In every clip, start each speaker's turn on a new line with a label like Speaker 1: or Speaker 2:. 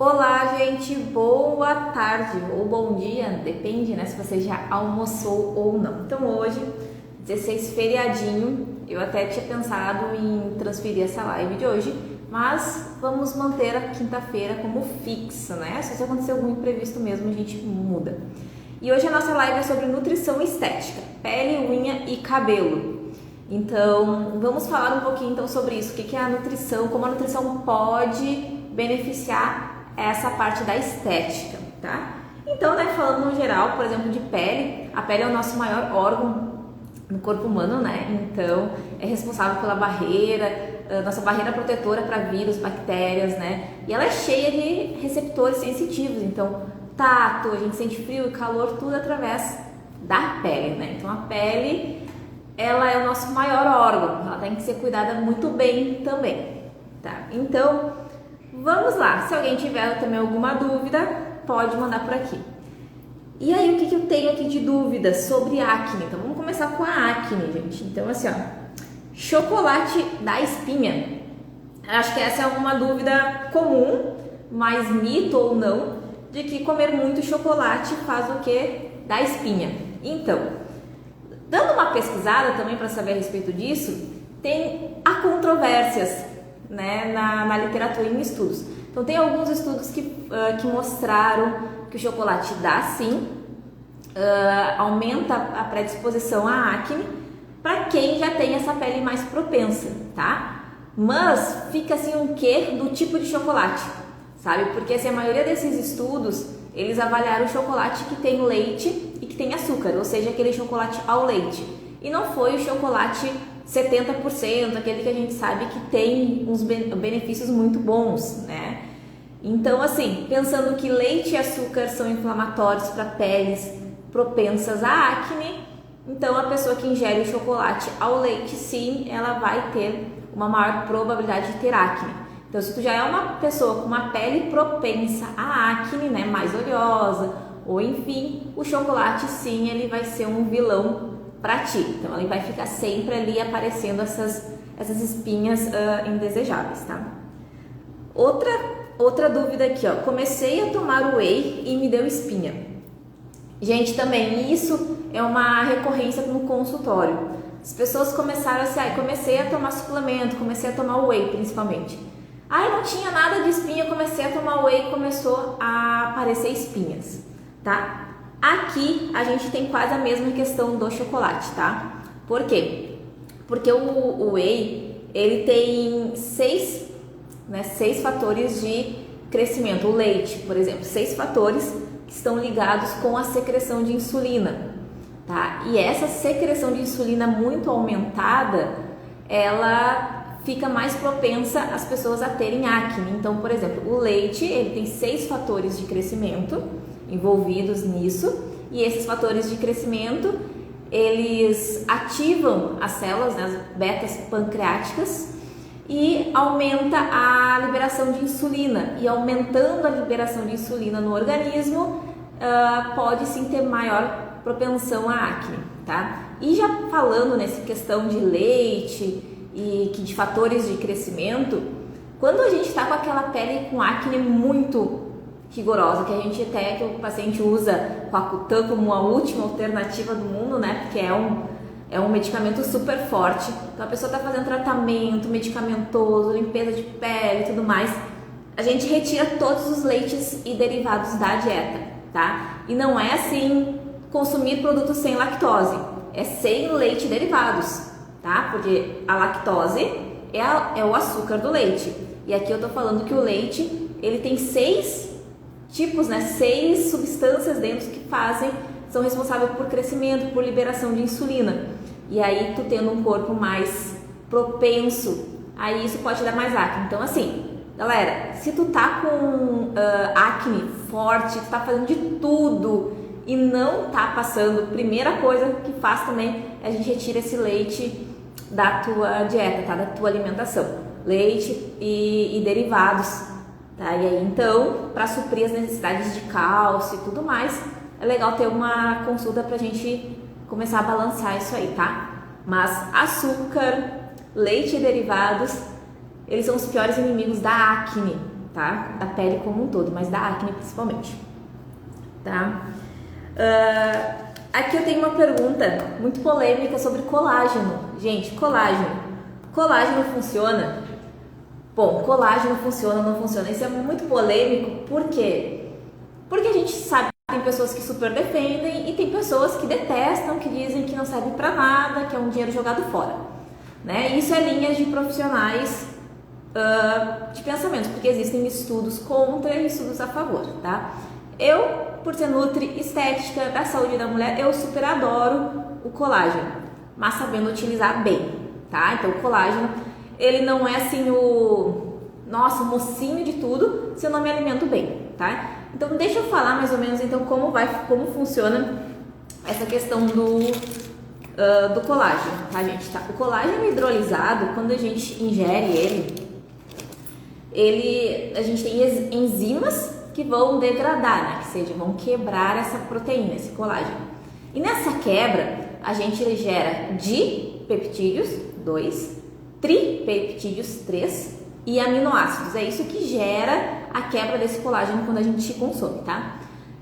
Speaker 1: Olá, gente, boa tarde ou bom dia, depende, né, se você já almoçou ou não. Então hoje, 16 feriadinho, eu até tinha pensado em transferir essa live de hoje, mas vamos manter a quinta-feira como fixa, né? Se acontecer algum imprevisto mesmo, a gente muda. E hoje a nossa live é sobre nutrição estética, pele, unha e cabelo. Então, vamos falar um pouquinho então sobre isso, o que é a nutrição, como a nutrição pode beneficiar essa parte da estética, tá? Então, né, falando no geral, por exemplo, de pele, a pele é o nosso maior órgão no corpo humano, né? Então, é responsável pela barreira, nossa barreira protetora para vírus, bactérias, né? E ela é cheia de receptores sensitivos, então, tato, a gente sente frio e calor, tudo através da pele, né? Então, a pele, ela é o nosso maior órgão, ela tem que ser cuidada muito bem também, tá? Então, vamos lá, se alguém tiver também alguma dúvida, pode mandar por aqui. E aí, o que eu tenho aqui de dúvida sobre acne? Então, vamos começar com a acne, gente. Então, assim, ó, chocolate dá espinha? Acho que essa é uma dúvida comum, mas mito ou não, de que comer muito chocolate faz o quê? Dá espinha. Então, dando uma pesquisada também para saber a respeito disso, há controvérsias, né, na literatura e em estudos. Então, tem alguns estudos que mostraram que o chocolate dá sim, aumenta a predisposição à acne para quem já tem essa pele mais propensa, tá? Mas fica assim um quê do tipo de chocolate, sabe? Porque assim, a maioria desses estudos, eles avaliaram o chocolate que tem leite e que tem açúcar, ou seja, aquele chocolate ao leite. E não foi o chocolate 70%, aquele que a gente sabe que tem uns benefícios muito bons, né? Então, assim, pensando que leite e açúcar são inflamatórios para peles propensas à acne, então a pessoa que ingere o chocolate ao leite, sim, ela vai ter uma maior probabilidade de ter acne. Então, se tu já é uma pessoa com uma pele propensa à acne, né, mais oleosa, ou enfim, o chocolate, sim, ele vai ser um vilão para ti. Então, ele vai ficar sempre ali aparecendo essas espinhas indesejáveis, tá? Outra dúvida aqui, ó. Comecei a tomar whey e me deu espinha. Gente, também isso é uma recorrência no consultório. As pessoas começaram assim, comecei a tomar suplemento, comecei a tomar whey principalmente. Não tinha nada de espinha, comecei a tomar whey e começou a aparecer espinhas, tá? Aqui a gente tem quase a mesma questão do chocolate, tá? Por quê? Porque o whey, ele tem seis fatores de crescimento. O leite, por exemplo, 6 fatores que estão ligados com a secreção de insulina, tá? E essa secreção de insulina muito aumentada, ela fica mais propensa as pessoas a terem acne. Então, por exemplo, o leite, ele tem 6 fatores de crescimento envolvidos nisso, e esses fatores de crescimento, eles ativam as células, né, as betas pancreáticas, e aumenta a liberação de insulina, e aumentando a liberação de insulina no organismo, pode sim ter maior propensão à acne, tá? E já falando nessa questão de leite e de fatores de crescimento, quando a gente está com aquela pele com acne muito rigorosa, que o paciente usa o Accutane como a última alternativa do mundo, né? Porque é um medicamento super forte. Então a pessoa está fazendo tratamento medicamentoso, limpeza de pele e tudo mais. A gente retira todos os leites e derivados da dieta, tá? E não é assim consumir produtos sem lactose, é sem leite e derivados, tá? Porque a lactose é o açúcar do leite. E aqui eu tô falando que o leite, ele tem 6 tipos, né? 6 substâncias dentro que são responsáveis por crescimento, por liberação de insulina. E aí, tu tendo um corpo mais propenso, aí isso pode dar mais acne. Então, assim, galera, se tu tá com acne forte, tu tá fazendo de tudo e não tá passando, primeira coisa que faz também é a gente retira esse leite da tua dieta, tá? Da tua alimentação. Leite e derivados, tá? E aí, então, para suprir as necessidades de cálcio e tudo mais, é legal ter uma consulta pra gente começar a balançar isso aí, tá? Mas açúcar, leite e derivados, eles são os piores inimigos da acne, tá? Da pele como um todo, mas da acne principalmente, tá? Aqui eu tenho uma pergunta muito polêmica sobre colágeno. Gente, colágeno funciona? Bom, colágeno funciona ou não funciona? Isso é muito polêmico, por quê? Porque a gente sabe que tem pessoas que super defendem e tem pessoas que detestam, que dizem que não serve pra nada, que é um dinheiro jogado fora, né? Isso é linhas de profissionais de pensamento, porque existem estudos contra e estudos a favor, tá? Eu, por ser nutri estética da saúde da mulher, eu super adoro o colágeno, mas sabendo utilizar bem, tá? Então o colágeno, ele não é assim o mocinho de tudo se eu não me alimento bem, tá? Então deixa eu falar mais ou menos então como funciona essa questão do colágeno, tá, gente? Tá? O colágeno hidrolisado, quando a gente ingere a gente tem enzimas que vão degradar, né? Que seja, vão quebrar essa proteína, esse colágeno. E nessa quebra, a gente gera dipeptídeos, 2, tripeptídeos, 3 e aminoácidos. É isso que gera a quebra desse colágeno quando a gente consome, tá?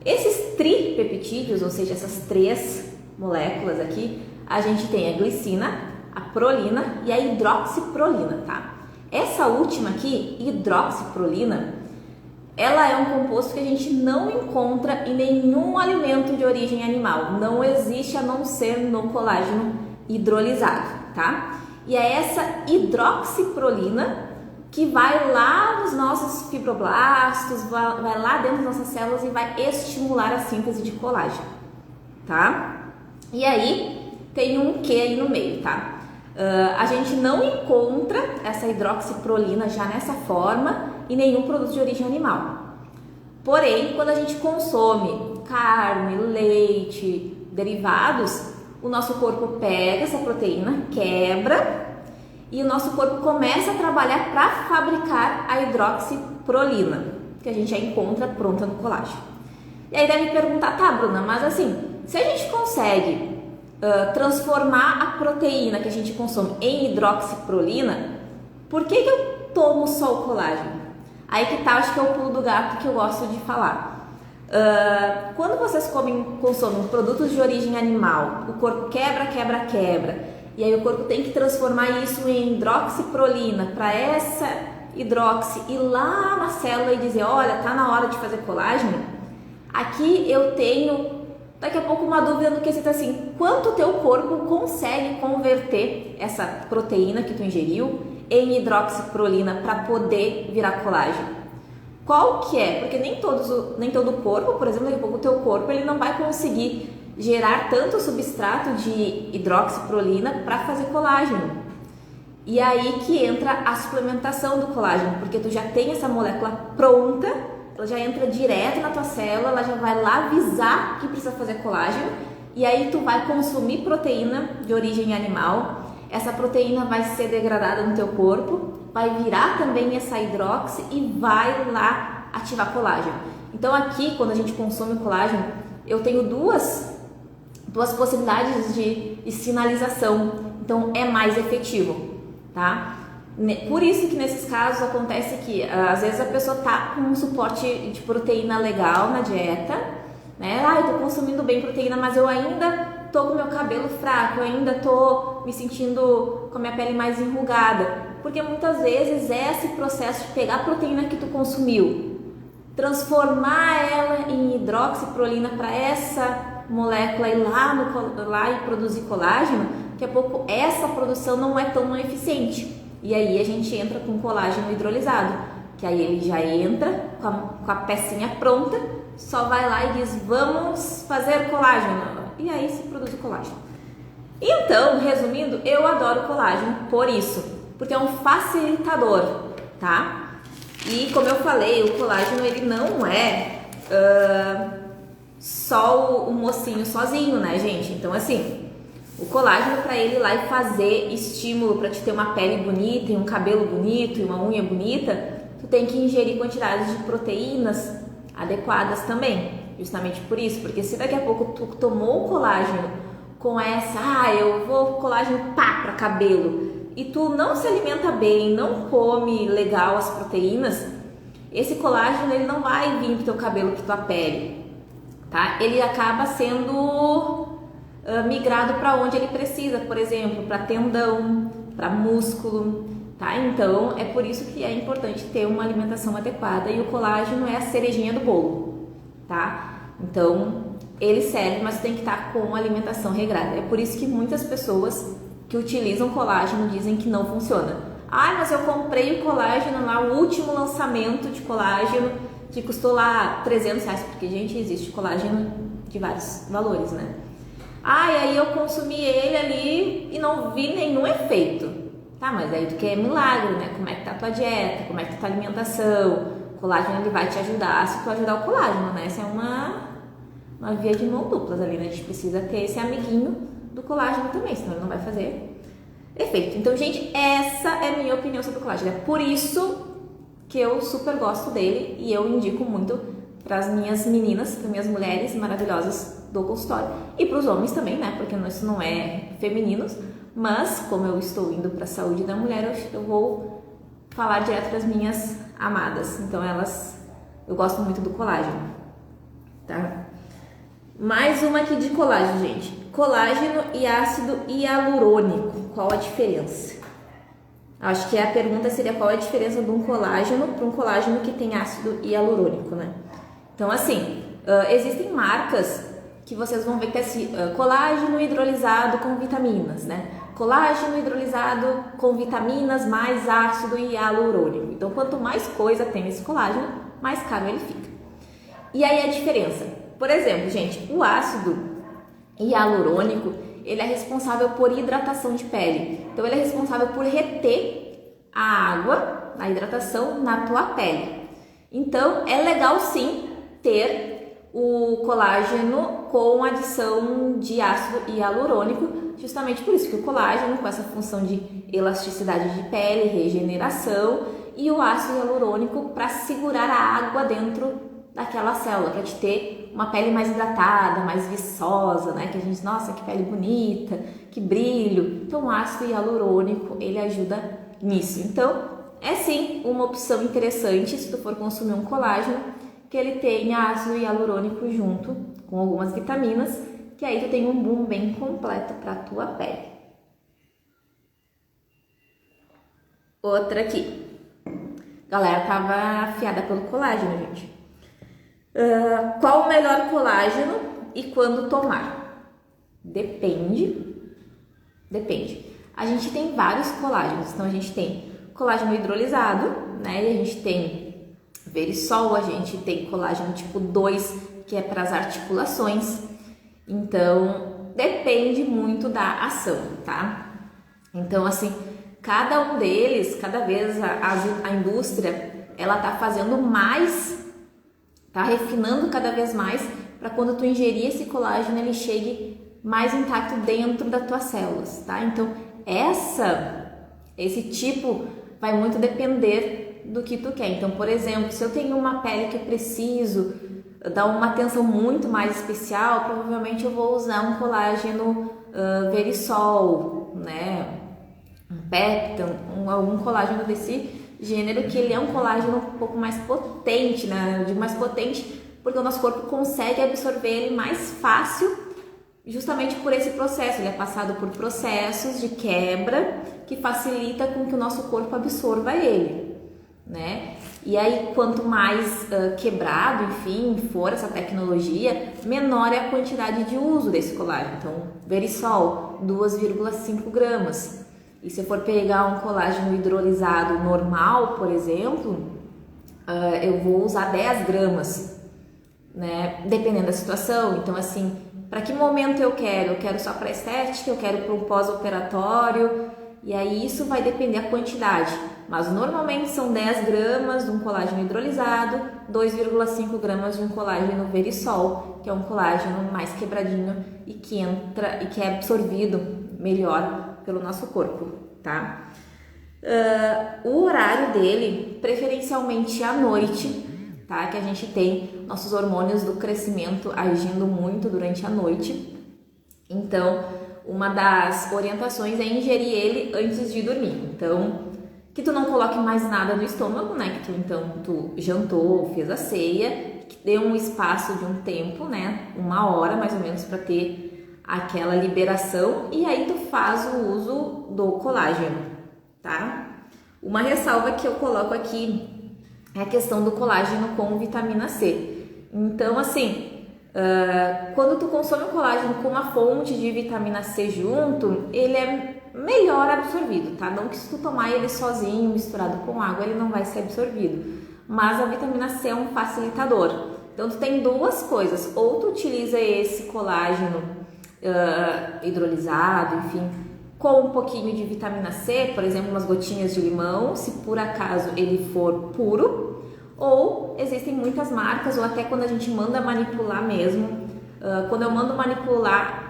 Speaker 1: Esses tripeptídeos, ou seja, essas 3 moléculas aqui, a gente tem a glicina, a prolina e a hidroxiprolina, tá? Essa última aqui, hidroxiprolina, ela é um composto que a gente não encontra em nenhum alimento de origem animal. Não existe a não ser no colágeno hidrolisado, tá? E é essa hidroxiprolina que vai lá nos nossos fibroblastos, vai lá dentro das nossas células e vai estimular a síntese de colágeno, tá? E aí tem um Q aí no meio, tá? A gente não encontra essa hidroxiprolina já nessa forma em nenhum produto de origem animal. Porém, quando a gente consome carne, leite, derivados, o nosso corpo pega essa proteína, quebra e o nosso corpo começa a trabalhar para fabricar a hidroxiprolina, que a gente já encontra pronta no colágeno. E aí deve me perguntar, tá, Bruna, mas assim, se a gente consegue transformar a proteína que a gente consome em hidroxiprolina, por que eu tomo só o colágeno? Aí que tá, acho que é o pulo do gato que eu gosto de falar. Quando vocês consomem produtos de origem animal, o corpo quebra, e aí o corpo tem que transformar isso em hidroxiprolina para essa hidroxi ir lá na célula e dizer, olha, tá na hora de fazer colágeno. Aqui eu tenho daqui a pouco uma dúvida no quesito assim, quanto o teu corpo consegue converter essa proteína que tu ingeriu em hidroxiprolina para poder virar colágeno? Qual que é? Porque nem todo o corpo, por exemplo, daqui a pouco o teu corpo ele não vai conseguir gerar tanto substrato de hidroxiprolina para fazer colágeno. E aí que entra a suplementação do colágeno, porque tu já tem essa molécula pronta, ela já entra direto na tua célula, ela já vai lá avisar que precisa fazer colágeno, e aí tu vai consumir proteína de origem animal, essa proteína vai ser degradada no teu corpo, vai virar também essa hidroxi e vai lá ativar colágeno. Então aqui, quando a gente consome colágeno, eu tenho duas possibilidades de sinalização, então é mais efetivo, tá? Por isso que nesses casos acontece que às vezes a pessoa tá com um suporte de proteína legal na dieta, né? Eu tô consumindo bem proteína, mas eu ainda tô com meu cabelo fraco, eu ainda tô me sentindo com a minha pele mais enrugada, porque muitas vezes é esse processo de pegar a proteína que tu consumiu, transformar ela em hidroxiprolina para essa molécula ir lá e produzir colágeno, daqui a pouco essa produção não é tão eficiente. E aí a gente entra com colágeno hidrolisado, que aí ele já entra com a pecinha pronta, só vai lá e diz, vamos fazer colágeno. E aí se produz o colágeno. Então, resumindo, eu adoro colágeno por isso, porque é um facilitador, tá? E como eu falei, o colágeno ele não é só o mocinho sozinho, né, gente? Então, assim, o colágeno, para ele ir lá e fazer estímulo para te ter uma pele bonita e um cabelo bonito e uma unha bonita, tu tem que ingerir quantidades de proteínas adequadas também, justamente por isso, porque se daqui a pouco tu tomou o colágeno com essa, eu vou colágeno para cabelo, e tu não se alimenta bem, não come legal as proteínas, esse colágeno ele não vai vir pro teu cabelo, pro tua pele, tá? Ele acaba sendo migrado para onde ele precisa, por exemplo, para tendão, para músculo, tá? Então é por isso que é importante ter uma alimentação adequada e o colágeno é a cerejinha do bolo, tá? Então ele serve, mas tem que estar com uma alimentação regrada. É por isso que muitas pessoas que utilizam colágeno dizem que não funciona. Ah, mas eu comprei o colágeno lá, o último lançamento de colágeno que custou lá R$300, porque, gente, existe colágeno de vários valores, né? Ah, e aí eu consumi ele ali e não vi nenhum efeito. Tá, mas aí tu quer milagre, né? Como é que tá a tua dieta, como é que tá a tua alimentação. O colágeno ele vai te ajudar se tu ajudar o colágeno, né? Essa é uma via de mão duplas ali, né? A gente precisa ter esse amiguinho do colágeno também, senão ele não vai fazer efeito. Então, gente, essa é a minha opinião sobre o colágeno. É por isso que eu super gosto dele e eu indico muito para as minhas meninas, para minhas mulheres maravilhosas do consultório e para os homens também, né? Porque isso não é femininos, mas como eu estou indo para a saúde da mulher, eu vou falar direto das minhas amadas. Então, eu gosto muito do colágeno, tá? Mais uma aqui de colágeno, gente. Colágeno e ácido hialurônico. Qual a diferença? Acho que a pergunta seria qual a diferença de um colágeno para um colágeno que tem ácido hialurônico, né? Então, assim, existem marcas que vocês vão ver que é assim, colágeno hidrolisado com vitaminas, né? Colágeno hidrolisado com vitaminas mais ácido hialurônico. Então, quanto mais coisa tem esse colágeno, mais caro ele fica. E aí a diferença? Por exemplo, gente, o ácido hialurônico, ele é responsável por hidratação de pele. Então, ele é responsável por reter a água, a hidratação na tua pele. Então, é legal sim ter o colágeno com adição de ácido hialurônico, justamente por isso que o colágeno, com essa função de elasticidade de pele, regeneração, e o ácido hialurônico para segurar a água dentro daquela célula, para te ter uma pele mais hidratada, mais viçosa, né? Que a gente, nossa, que pele bonita, que brilho. Então, o ácido hialurônico, ele ajuda nisso. Então, é sim uma opção interessante se tu for consumir um colágeno, que ele tenha ácido hialurônico junto com algumas vitaminas, que aí tu tem um boom bem completo para a tua pele. Outra aqui. Galera tava afiada pelo colágeno, gente. Qual o melhor colágeno e quando tomar? Depende. A gente tem vários colágenos. Então, a gente tem colágeno hidrolisado, né? E a gente tem Verisol, a gente tem colágeno tipo 2, que é para as articulações. Então, depende muito da ação, tá? Então, assim, cada um deles, cada vez a indústria, ela tá fazendo mais, tá refinando cada vez mais para quando tu ingerir esse colágeno ele chegue mais intacto dentro das tuas células, tá? Então, esse tipo vai muito depender do que tu quer. Então, por exemplo, se eu tenho uma pele que eu preciso dar uma atenção muito mais especial, provavelmente eu vou usar um colágeno Verisol, né? Um Peptan, algum colágeno desse gênero, que ele é um colágeno um pouco mais potente, né? Eu digo mais potente porque o nosso corpo consegue absorver ele mais fácil, justamente por esse processo. Ele é passado por processos de quebra que facilita com que o nosso corpo absorva ele, né? E aí, quanto mais quebrado, enfim, for essa tecnologia, menor é a quantidade de uso desse colágeno. Então, Verisol, 2,5 gramas. E se for pegar um colágeno hidrolisado normal, por exemplo, eu vou usar 10 gramas, né? Dependendo da situação. Então, assim, para que momento eu quero? Eu quero só para estética, eu quero para o pós-operatório. E aí isso vai depender da quantidade. Mas normalmente são 10 gramas de um colágeno hidrolisado, 2,5 gramas de um colágeno Verisol, que é um colágeno mais quebradinho e que entra e que é absorvido melhor pelo nosso corpo, tá? O horário dele, preferencialmente à noite, tá? Que a gente tem nossos hormônios do crescimento agindo muito durante a noite. Então, uma das orientações é ingerir ele antes de dormir. Então, que tu não coloque mais nada no estômago, né? Que tu jantou, fez a ceia, que dê um espaço de um tempo, né? 1 hora mais ou menos para ter aquela liberação e aí tu faz o uso do colágeno, tá? Uma ressalva que eu coloco aqui é a questão do colágeno com vitamina C. Então, assim, quando tu consome o colágeno com uma fonte de vitamina C junto, ele é melhor absorvido, tá? Não que se tu tomar ele sozinho, misturado com água, ele não vai ser absorvido. Mas a vitamina C é um facilitador. Então, tu tem duas coisas. Ou tu utiliza esse colágeno hidrolisado, enfim, com um pouquinho de vitamina C, por exemplo, umas gotinhas de limão, se por acaso ele for puro. Ou existem muitas marcas, ou até quando a gente manda manipular mesmo. Quando eu mando manipular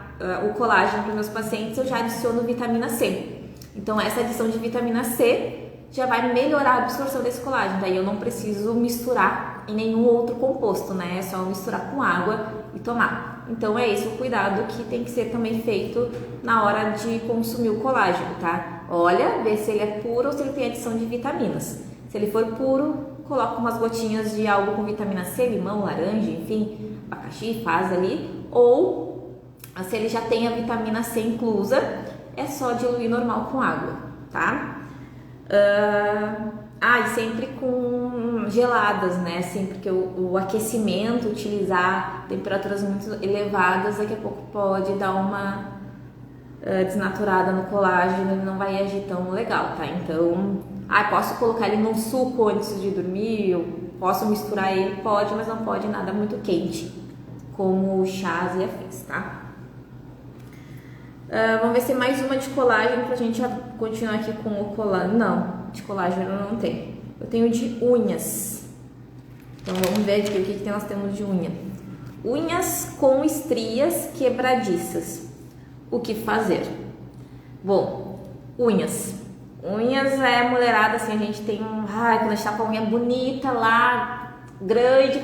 Speaker 1: o colágeno para os meus pacientes, eu já adiciono vitamina C. Então, essa adição de vitamina C já vai melhorar a absorção desse colágeno. Daí eu não preciso misturar em nenhum outro composto, né? É só misturar com água e tomar. Então, é esse o cuidado que tem que ser também feito na hora de consumir o colágeno, tá? Olha, vê se ele é puro ou se ele tem adição de vitaminas. Se ele for puro, coloca umas gotinhas de algo com vitamina C, limão, laranja, enfim, abacaxi, faz ali. Ou, se ele já tem a vitamina C inclusa, é só diluir normal com água, tá? E sempre com geladas, né? Sempre que o aquecimento, utilizar temperaturas muito elevadas, daqui a pouco pode dar uma desnaturada no colágeno, ele não vai agir tão legal, tá? Então, posso colocar ele num suco antes de dormir, eu posso misturar ele? Pode, mas não pode nada muito quente, como chás e afins, tá? Vamos ver se tem mais uma de colágeno pra gente continuar aqui com o colágeno. Não, de colágeno eu não tenho. Eu tenho de unhas. Então vamos ver aqui o que nós temos de unha. Unhas com estrias quebradiças. O que fazer? Bom, unhas. Unhas é mulherada, assim, a gente tem quando a gente tá com a unha bonita lá, grande,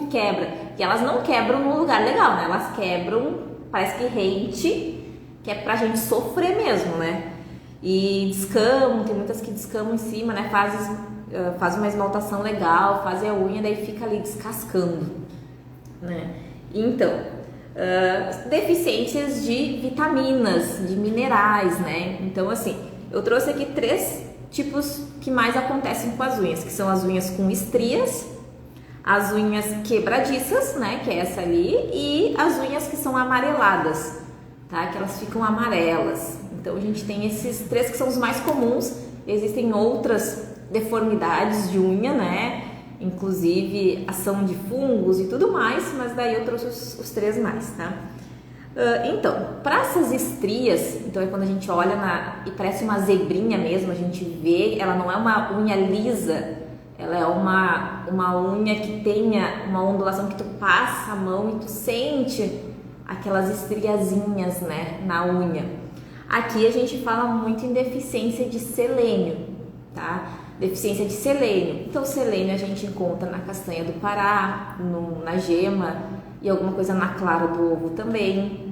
Speaker 1: quebra. E elas não quebram num lugar legal, né? Elas quebram, parece que rente, que é pra gente sofrer mesmo, né? E descamam, tem muitas que descamam em cima, né? Faz uma esmaltação legal, fazem a unha, daí fica ali descascando, né? Então, deficiências de vitaminas, de minerais, né? Então, assim, eu trouxe aqui 3 tipos que mais acontecem com as unhas, que são as unhas com estrias, as unhas quebradiças, né? Que é essa ali, e as unhas que são amareladas, tá? Que elas ficam amarelas. Então, a gente tem esses 3 que são os mais comuns. Existem outras deformidades de unha, né? Inclusive ação de fungos e tudo mais, mas daí eu trouxe os 3 mais, tá? Então, para essas estrias, então é quando a gente olha e parece uma zebrinha mesmo, a gente vê, ela não é uma unha lisa, ela é uma unha que tenha uma ondulação que tu passa a mão e tu sente aquelas estriazinhas, né, na unha. Aqui a gente fala muito em deficiência de selênio, tá? Deficiência de selênio. Então, selênio a gente encontra na castanha do Pará, na gema e alguma coisa na clara do ovo também.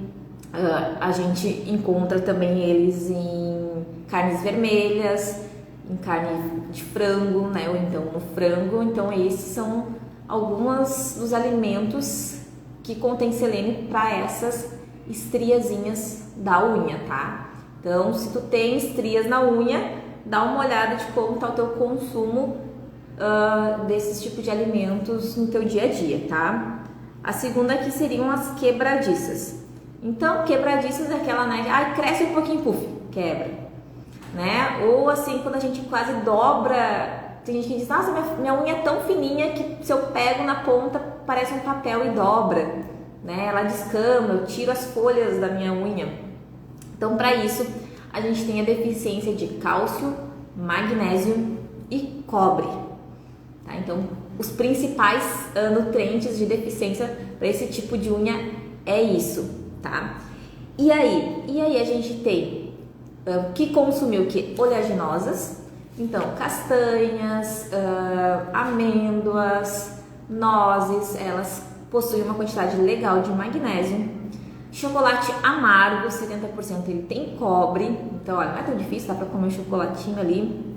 Speaker 1: A gente encontra também eles em carnes vermelhas, em carne de frango, né? Ou então no frango. Então, esses são alguns dos alimentos que contêm selênio para essas estriazinhas da unha, tá? Então, se tu tem estrias na unha, dá uma olhada de como está o teu consumo desses tipos de alimentos no teu dia a dia, tá? A segunda aqui seriam as quebradiças. Então, quebradiças é aquela, né? Cresce um pouquinho, puf, quebra, né? Ou assim, quando a gente quase dobra, tem gente que diz, nossa, minha unha é tão fininha que se eu pego na ponta parece um papel e dobra, né? Ela descama, eu tiro as folhas da minha unha. Então, para isso, a gente tem a deficiência de cálcio, magnésio e cobre, tá? Então, os principais nutrientes de deficiência para esse tipo de unha é isso, tá? E aí a gente tem que consumir o que? Oleaginosas, então castanhas, amêndoas, nozes, elas possuem uma quantidade legal de magnésio. Chocolate amargo, 70% ele tem cobre, então olha, não é tão difícil, dá para comer um chocolatinho ali.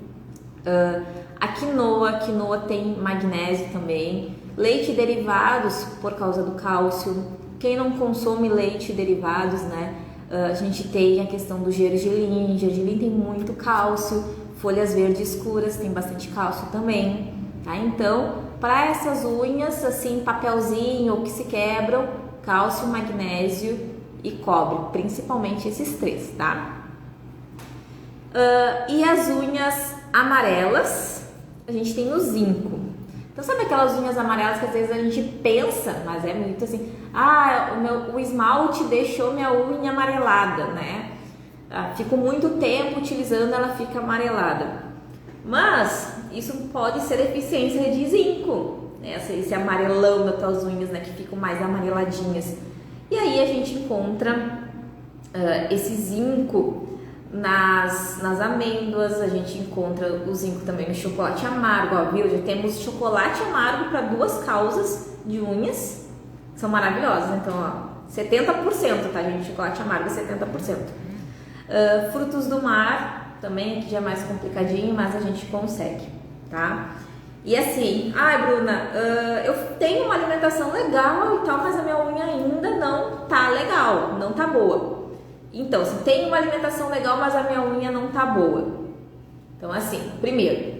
Speaker 1: A quinoa tem magnésio também. Leite e derivados por causa do cálcio. Quem não consome leite e derivados, né? A gente tem a questão do gergelim. Gergelim tem muito cálcio. Folhas verdes escuras tem bastante cálcio também, tá? Então, para essas unhas, assim, papelzinho ou que se quebram, cálcio, magnésio e cobre, principalmente esses três, tá? E as unhas amarelas, a gente tem o zinco. Então, sabe aquelas unhas amarelas que às vezes a gente pensa, mas é muito assim, o esmalte deixou minha unha amarelada, né? Fico muito tempo utilizando, ela fica amarelada. Mas isso pode ser deficiência de zinco, né? Esse amarelão das tuas unhas, né? Que ficam mais amareladinhas. E aí a gente encontra esse zinco nas amêndoas, a gente encontra o zinco também no chocolate amargo, ó, viu? Já temos chocolate amargo para duas causas de unhas, são maravilhosas. Então, ó, 70%, tá, gente? Chocolate amargo, 70%. Frutos do mar também, que já é mais complicadinho, mas a gente consegue, tá? E assim, Bruna, eu tenho uma alimentação legal e tal, mas a minha unha ainda não tá legal, não tá boa. Então, se tem uma alimentação legal, mas a minha unha não tá boa. Então, assim, primeiro,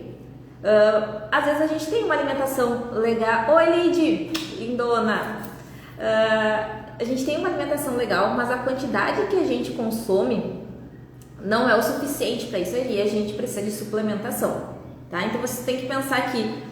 Speaker 1: às vezes a gente tem uma alimentação legal. Oi, Lid, lindona! A gente tem uma alimentação legal, mas a quantidade que a gente consome não é o suficiente para isso aí, a gente precisa de suplementação, tá? Então você tem que pensar que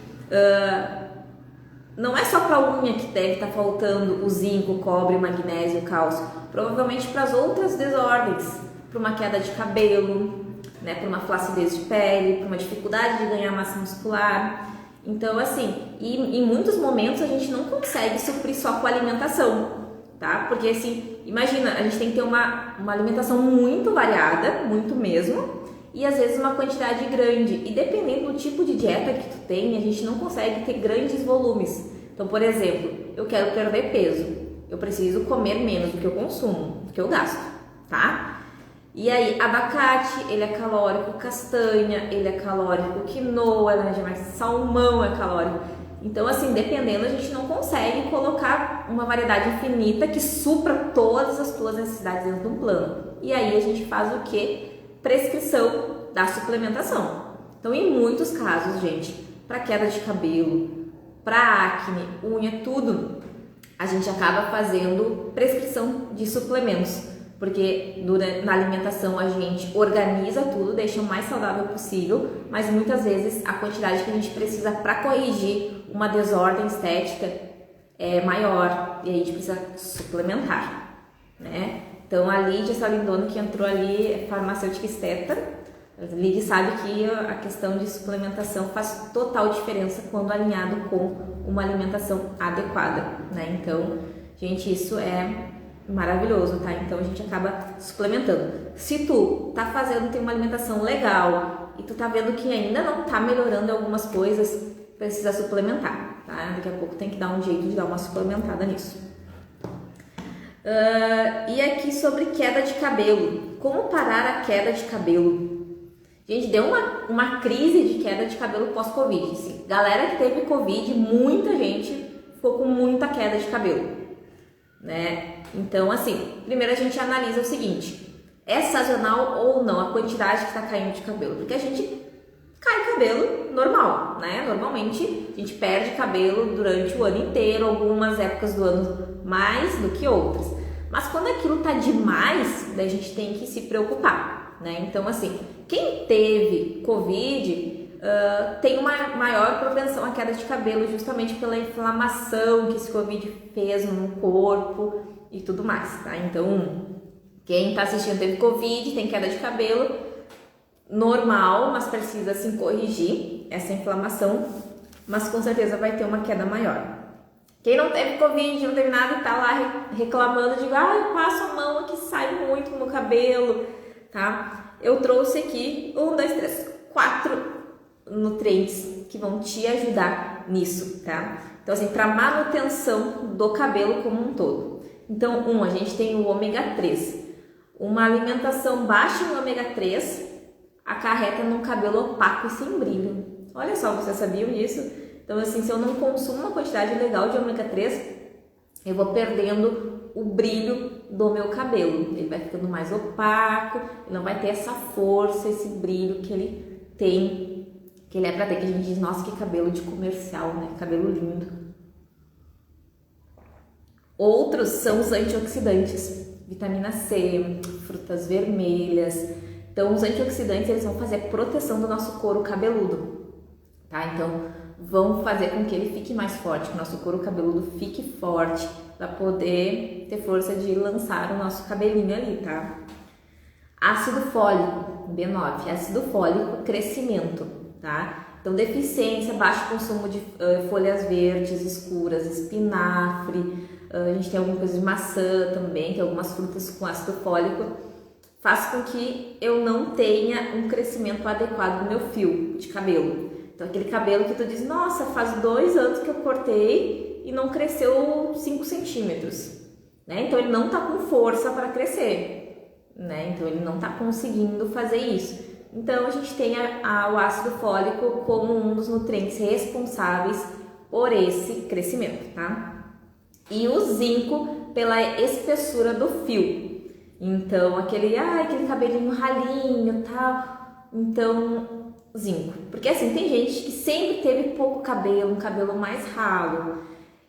Speaker 1: não é só para a unha que deve estar faltando o zinco, o cobre, o magnésio, o cálcio, provavelmente para as outras desordens, para uma queda de cabelo, né, para uma flacidez de pele, para uma dificuldade de ganhar massa muscular. Então, assim, em muitos momentos a gente não consegue suprir só com a alimentação, tá? Porque assim, imagina, a gente tem que ter uma alimentação muito variada, muito mesmo, e às vezes uma quantidade grande. E dependendo do tipo de dieta que tu tem, a gente não consegue ter grandes volumes. Então, por exemplo, eu quero perder peso, eu preciso comer menos do que eu consumo, do que eu gasto, tá? E aí, abacate, ele é calórico, castanha, ele é calórico, quinoa, salmão é calórico. Então, assim, dependendo, a gente não consegue colocar uma variedade infinita que supra todas as tuas necessidades dentro de um plano. E aí a gente faz o quê? Prescrição da suplementação. Então, em muitos casos, gente, para queda de cabelo, para acne, unha, tudo, a gente acaba fazendo prescrição de suplementos. Porque na alimentação a gente organiza tudo, deixa o mais saudável possível, mas muitas vezes a quantidade que a gente precisa para corrigir uma desordem estética é maior e aí a gente precisa suplementar, né? Então a Lídia, essa lindona que entrou ali, é farmacêutica esteta. A Lídia sabe que a questão de suplementação faz total diferença quando alinhado com uma alimentação adequada, né? Então, gente, isso é maravilhoso, tá? Então a gente acaba suplementando. Se tu tá tem uma alimentação legal e tu tá vendo que ainda não tá melhorando algumas coisas, precisa suplementar, tá? Daqui a pouco tem que dar um jeito de dar uma suplementada nisso. E aqui sobre queda de cabelo. Como parar a queda de cabelo? Gente, deu uma crise de queda de cabelo pós-Covid. Assim. Galera que teve Covid, muita gente ficou com muita queda de cabelo, né? Então, assim, primeiro a gente analisa o seguinte: é sazonal ou não a quantidade que está caindo de cabelo? Porque a gente cai cabelo normal, né? Normalmente a gente perde cabelo durante o ano inteiro, algumas épocas do ano mais do que outras. Mas quando aquilo tá demais, daí a gente tem que se preocupar, né? Então, assim, quem teve Covid tem uma maior propensão à queda de cabelo justamente pela inflamação que esse Covid fez no corpo e tudo mais, tá? Então, quem tá assistindo teve Covid, tem queda de cabelo normal, mas precisa assim corrigir essa inflamação, mas com certeza vai ter uma queda maior. Quem não teve Covid, não teve nada e tá lá reclamando, eu passo a mão aqui, sai muito no cabelo, tá? Eu trouxe aqui 1, 2, 3, 4 nutrientes que vão te ajudar nisso, tá? Então, assim, para manutenção do cabelo como um todo. Então, a gente tem o ômega 3. Uma alimentação baixa em ômega 3 acarreta num cabelo opaco e sem brilho. Olha só, vocês sabiam disso? Então, assim, se eu não consumo uma quantidade legal de ômega 3, eu vou perdendo o brilho do meu cabelo. Ele vai ficando mais opaco, ele não vai ter essa força, esse brilho que ele tem, que ele é pra ter, que a gente diz, nossa, que cabelo de comercial, né? Cabelo lindo. Outros são os antioxidantes, vitamina C, frutas vermelhas. Então, os antioxidantes, eles vão fazer proteção do nosso couro cabeludo, tá? Então, vão fazer com que ele fique mais forte, que o nosso couro cabeludo fique forte, para poder ter força de lançar o nosso cabelinho ali, tá? Ácido fólico, B9, ácido fólico, crescimento, tá? Então, deficiência, baixo consumo de folhas verdes escuras, espinafre, a gente tem alguma coisa de maçã também, tem algumas frutas com ácido fólico, faz com que eu não tenha um crescimento adequado no meu fio de cabelo. Então, aquele cabelo que tu diz, nossa, faz 2 anos que eu cortei e não cresceu 5 centímetros, né? Então, ele não tá com força para crescer, né? Então, ele não tá conseguindo fazer isso. Então, a gente tem o ácido fólico como um dos nutrientes responsáveis por esse crescimento, tá? E o zinco pela espessura do fio. Então, aquele cabelinho ralinho, tal. Então, zinco. Porque assim, tem gente que sempre teve pouco cabelo, um cabelo mais ralo.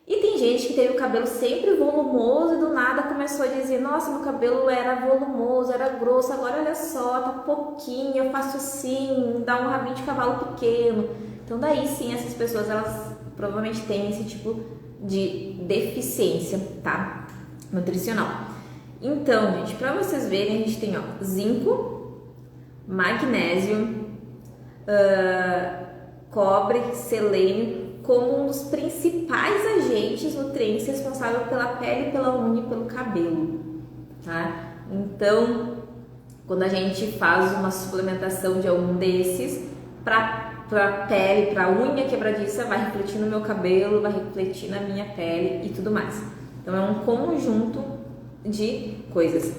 Speaker 1: E tem gente que teve o cabelo sempre volumoso e do nada começou a dizer, nossa, meu cabelo era volumoso, era grosso, agora olha só, tá pouquinho, eu faço assim, dá um rabinho de cavalo pequeno. Então daí sim, essas pessoas, elas provavelmente têm esse tipo de deficiência, tá? Nutricional. Então, gente, para vocês verem, a gente tem, ó, zinco, magnésio, cobre, selênio, como um dos principais agentes nutrientes responsáveis pela pele, pela unha e pelo cabelo, tá? Então, quando a gente faz uma suplementação de algum desses, para pele, para unha quebradiça, vai refletir no meu cabelo, vai refletir na minha pele e tudo mais. Então, é um conjunto de coisas.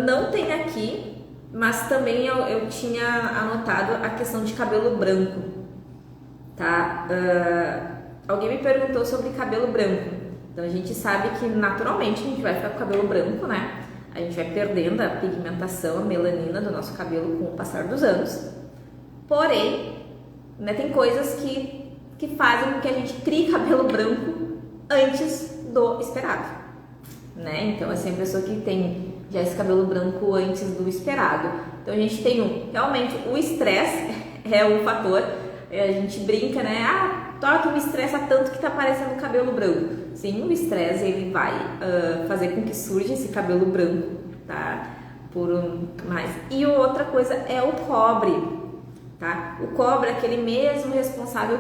Speaker 1: Não tem aqui, mas também eu tinha anotado a questão de cabelo branco, tá? Alguém me perguntou sobre cabelo branco. Então, a gente sabe que naturalmente a gente vai ficar com cabelo branco, né? A gente vai perdendo a pigmentação, a melanina do nosso cabelo com o passar dos anos. Porém, né, tem coisas que fazem com que a gente crie cabelo branco antes do esperado, né? Então, assim, a pessoa que tem já esse cabelo branco antes do esperado. Então, a gente tem realmente o estresse é um fator. A gente brinca, né? Tu me estressa tanto que tá parecendo cabelo branco. Sim, o estresse, ele vai fazer com que surja esse cabelo branco, tá? Mais. E outra coisa é o cobre, tá? O cobre é aquele mesmo responsável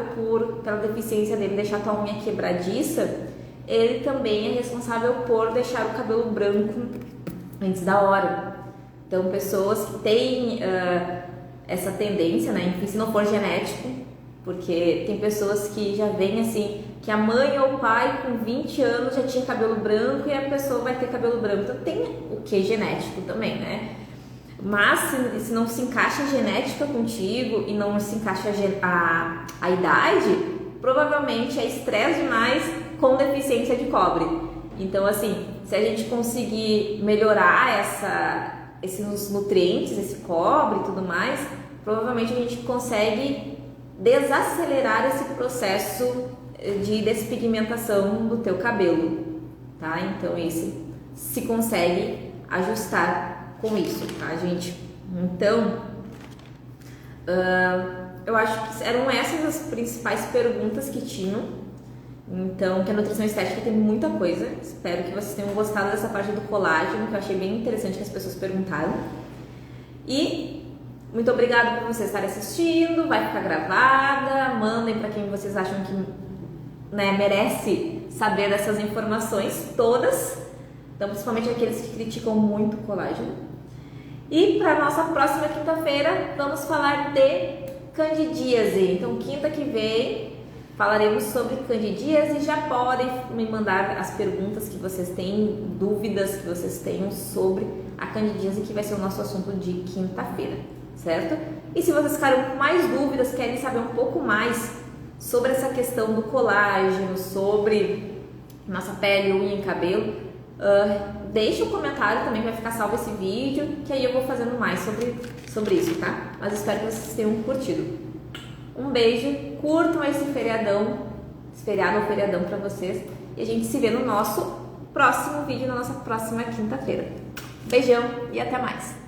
Speaker 1: pela deficiência dele deixar a tua unha quebradiça, ele também é responsável por deixar o cabelo branco antes da hora. Então, pessoas que têm essa tendência, né? Enfim, se não for genético, porque tem pessoas que já vêm assim, que a mãe ou o pai com 20 anos já tinha cabelo branco e a pessoa vai ter cabelo branco. Então, tem o que genético também, né? Mas se não se encaixa a genética contigo e não se encaixa a idade, provavelmente é estresse demais com deficiência de cobre. Então, assim, se a gente conseguir melhorar esses nutrientes, esse cobre e tudo mais, provavelmente a gente consegue desacelerar esse processo de despigmentação do teu cabelo, tá? Então, isso se consegue ajustar com isso, tá, gente? Então, eu acho que eram essas as principais perguntas que tinham. Então, que a nutrição estética tem muita coisa. Espero que vocês tenham gostado dessa parte do colágeno, que eu achei bem interessante que as pessoas perguntaram. E muito obrigada por vocês estarem assistindo. Vai ficar gravada. Mandem para quem vocês acham que, né, merece saber dessas informações todas. Então, principalmente aqueles que criticam muito o colágeno. E para nossa próxima quinta-feira, vamos falar de candidíase. Então, quinta que vem, falaremos sobre candidíase. Já podem me mandar as perguntas que vocês têm, dúvidas que vocês tenham sobre a candidíase, que vai ser o nosso assunto de quinta-feira. certo? E se vocês ficaram com mais dúvidas, querem saber um pouco mais sobre essa questão do colágeno, sobre nossa pele, unha e cabelo, deixa um comentário também, vai ficar salvo esse vídeo, que aí eu vou fazendo mais sobre isso, tá? Mas espero que vocês tenham curtido. Um beijo, curtam esse feriado ou feriadão pra vocês, e a gente se vê no nosso próximo vídeo, na nossa próxima quinta-feira. Beijão e até mais!